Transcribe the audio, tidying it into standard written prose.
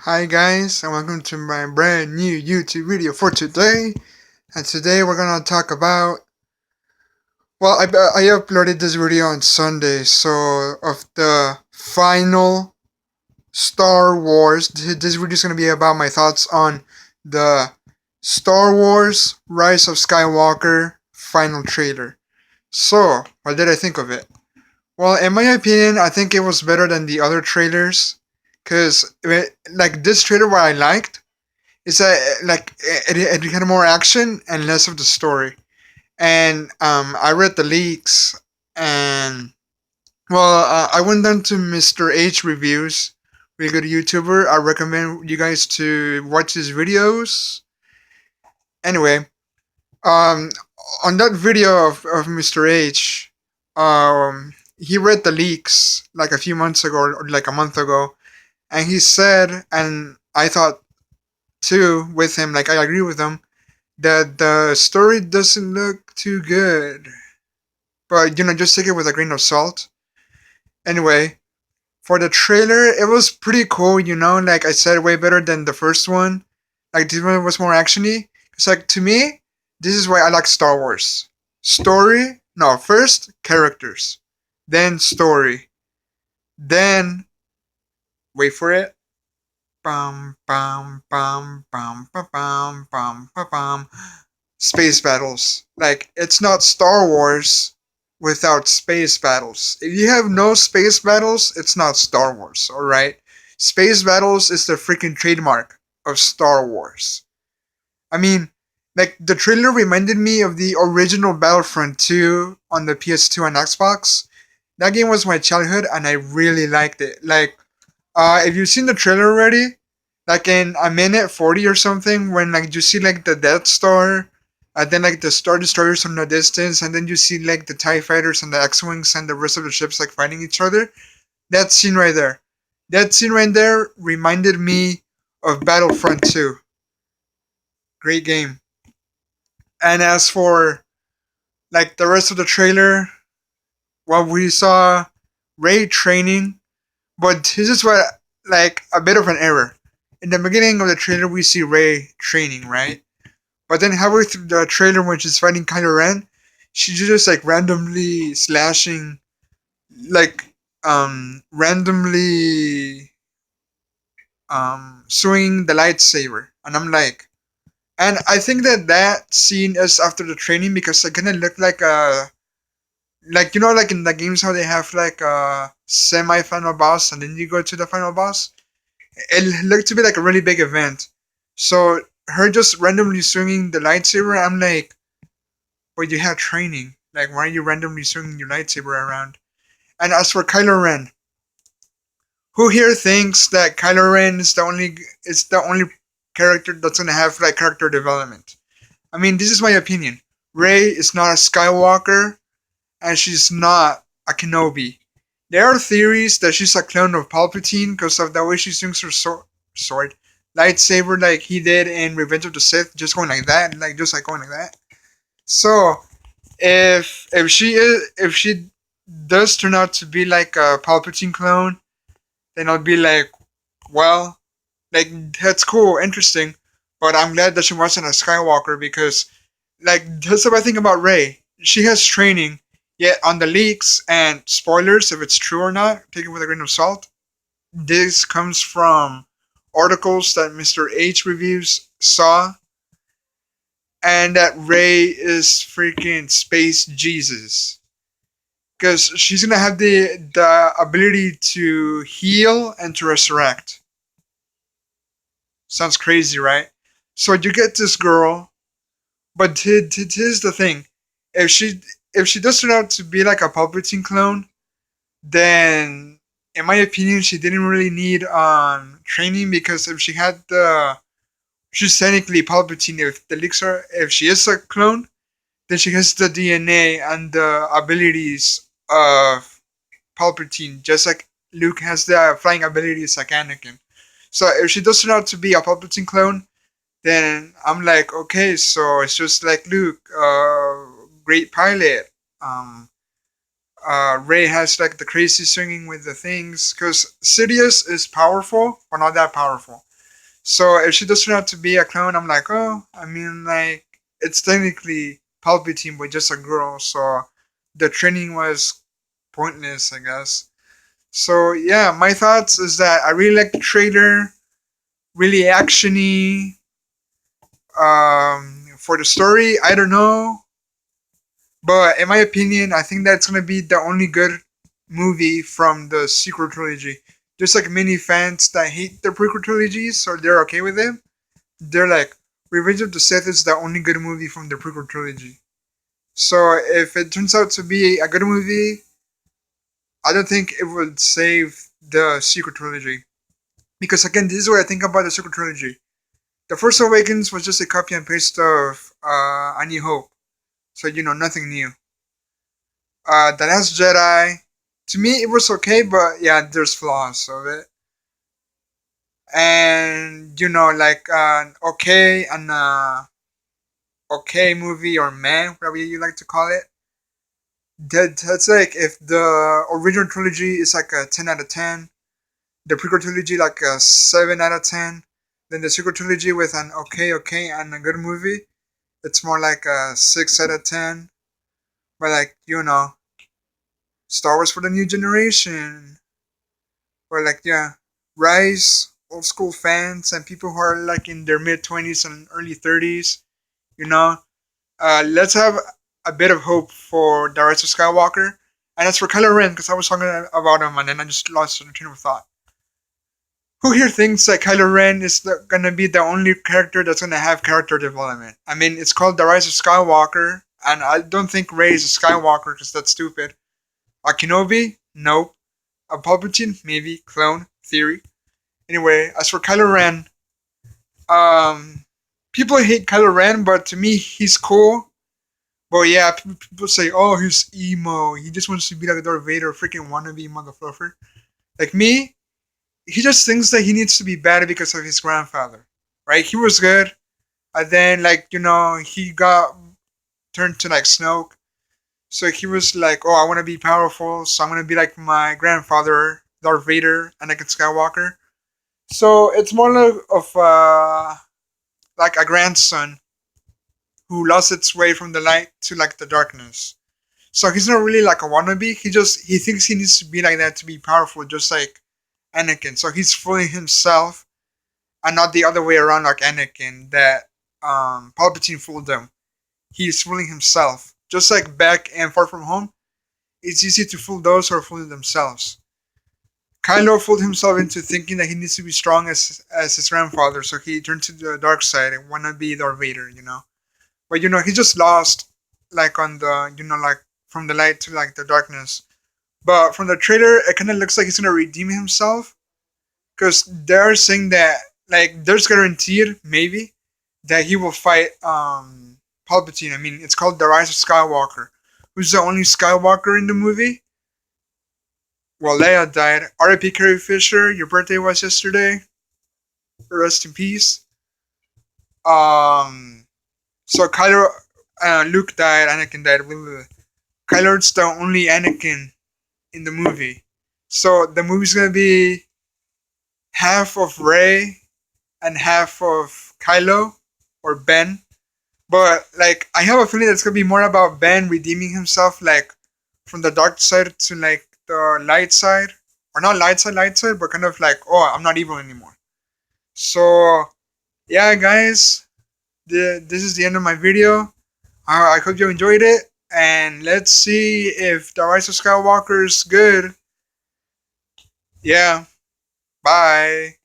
Hi guys, and welcome to my brand new YouTube video for today. And today we're gonna talk about. I uploaded this video on Sunday, so of the final Star Wars. This video is gonna be about my thoughts on the Star Wars: Rise of Skywalker final trailer. So, what did I think of it? Well, in my opinion, I think it was better than the other trailers, cause like this trailer, what I liked is that it had more action and less of the story. And I read the leaks, and I went down to Mr. H reviews, really good YouTuber. I recommend you guys to watch his videos. Anyway, um, on that video of Mr. H, he read the leaks like a few months ago, or like a month ago, and he said, and I thought too with him, like I agree with him, that the story doesn't look too good. But just take it with a grain of salt. Anyway, for the trailer, it was pretty cool. Like I said, way better than the first one. Like this one was more actiony. It's like to me, this is why I like Star Wars. Story, no, first characters, then story, then wait for it. Bum bum bum bum bum bum bum bum bum. Space battles. Like, it's not Star Wars without space battles. If you have no space battles, it's not Star Wars, alright? Space battles is the freaking trademark of Star Wars. I mean, like, the trailer reminded me of the original Battlefront 2 on the PS2 and Xbox. That game was my childhood, and I really liked it. Like, if you've seen the trailer already, like in a minute 40 or something, when like you see like the Death Star, and then like the Star Destroyers from the distance, and then you see like the TIE Fighters and the X-Wings and the rest of the ships like fighting each other. That scene right there. That scene right there reminded me of Battlefront 2. Great game. And as for like the rest of the trailer, well, we saw Rey training, but this is what like a bit of an error. In the beginning of the trailer, we see Rey training, right? But then halfway through the trailer, when she's fighting Kylo Ren, she's just like randomly slashing, like randomly swinging the lightsaber, and I'm like, and I think that scene is after the training because it kind of looked like a, like like in the games how they have like a semi-final boss and then you go to the final boss. It looked to be like a really big event. So her just randomly swinging the lightsaber, I'm like, but you have training. Like, why are you randomly swinging your lightsaber around? And as for Kylo Ren, who here thinks that Kylo Ren is the only character that's gonna have like character development? I mean, this is my opinion. Rey is not a Skywalker, and she's not a Kenobi. There are theories that she's a clone of Palpatine because of the way she swings her sword, lightsaber, like he did in Revenge of the Sith, just going like that, like just like going like that. So if she does turn out to be like a Palpatine clone, then I'll be like, well, like that's cool, interesting. But I'm glad that she wasn't a Skywalker because, like, that's what I think about Rey. She has training, yet on the leaks and spoilers, if it's true or not, take it with a grain of salt. This comes from articles that Mr. H reviews saw, and that Rey is freaking space Jesus. Because she's gonna have the ability to heal and to resurrect. Sounds crazy, right? So you get this girl, but here's the thing: if she does turn out to be like a Palpatine clone, then in my opinion, she didn't really need training because if she had she's technically Palpatine. If the leaks are, if she is a clone, then she has the DNA and the abilities of Palpatine, just like Luke has the flying abilities like Anakin. So if she does turn out to be a Palpatine clone, then I'm like, okay, so it's just like Luke, great pilot. Rey has like the crazy swinging with the things, because Sidious is powerful, but not that powerful. So if she does turn out to be a clone, I'm like, oh, I mean, like, it's technically Palpatine, but just a girl, so the training was pointless, I guess. So yeah, my thoughts is that I really like the trailer, really actiony. For the story, I don't know, but in my opinion, I think that's gonna be the only good movie from the sequel trilogy. There's like many fans that hate the prequel trilogies, so they're okay with it. They're like, Revenge of the Sith is the only good movie from the prequel trilogy. So if it turns out to be a good movie, I don't think it would save the sequel trilogy. Because again, this is what I think about the sequel trilogy. The Force Awakens was just a copy and paste of A New Hope. So, nothing new. The Last Jedi, to me, it was okay, but yeah, there's flaws of it. And, like an okay movie or man, whatever you like to call it. That's like if the original trilogy is like a 10 out of 10, the prequel trilogy like a 7 out of 10, then the sequel trilogy with an okay, and a good movie, it's more like a 6 out of 10. But like, Star Wars for the new generation. Or like, yeah, Rise, old school fans, and people who are like in their mid 20s and early 30s, you know, let's have a bit of hope for the Rise of Skywalker. And as for Kylo Ren, because I was talking about him and then I just lost the train of thought. Who here thinks that Kylo Ren is gonna be the only character that's gonna have character development? I mean, it's called The Rise of Skywalker, and I don't think Rey is a Skywalker because that's stupid. A Kenobi? Nope. A Palpatine? Maybe. Clone? Theory. Anyway, as for Kylo Ren, um, people hate Kylo Ren, but to me, he's cool. But yeah, people say, oh, he's emo. He just wants to be like Darth Vader, freaking wannabe motherfucker. Like me, he just thinks that he needs to be bad because of his grandfather, right? He was good, and then like he got turned to like Snoke, so he was like, oh, I want to be powerful, so I'm gonna be like my grandfather, Darth Vader, Anakin Skywalker. So it's more like a grandson who lost its way from the light to like the darkness. So he's not really like a wannabe. He thinks he needs to be like that to be powerful, just like Anakin. So he's fooling himself and not the other way around like Anakin that Palpatine fooled them. He's fooling himself. Just like back and Far From Home, it's easy to fool those who are fooling themselves. Kylo fooled himself into thinking that he needs to be strong as his grandfather, so he turned to the dark side and wanna be Darth Vader. But he just lost like on the like from the light to like the darkness. But from the trailer, it kind of looks like he's gonna redeem himself because they're saying that like there's guaranteed maybe that he will fight Palpatine. I mean, it's called The Rise of Skywalker. Who's the only Skywalker in the movie? Well, Leia died. R.I.P. Carrie Fisher. Your birthday was yesterday. Rest in peace. So Kylo, Luke died. Anakin died. Blah, blah, blah. Kylo's the only Anakin in the movie. So the movie's gonna be half of Rey and half of Kylo or Ben. But like I have a feeling that it's gonna be more about Ben redeeming himself, like from the dark side to like the light side, or not light side, but kind of like, oh, I'm not evil anymore. So yeah, guys, this is the end of my video. I hope you enjoyed it, and let's see if the Rise of Skywalker is good. Yeah, bye.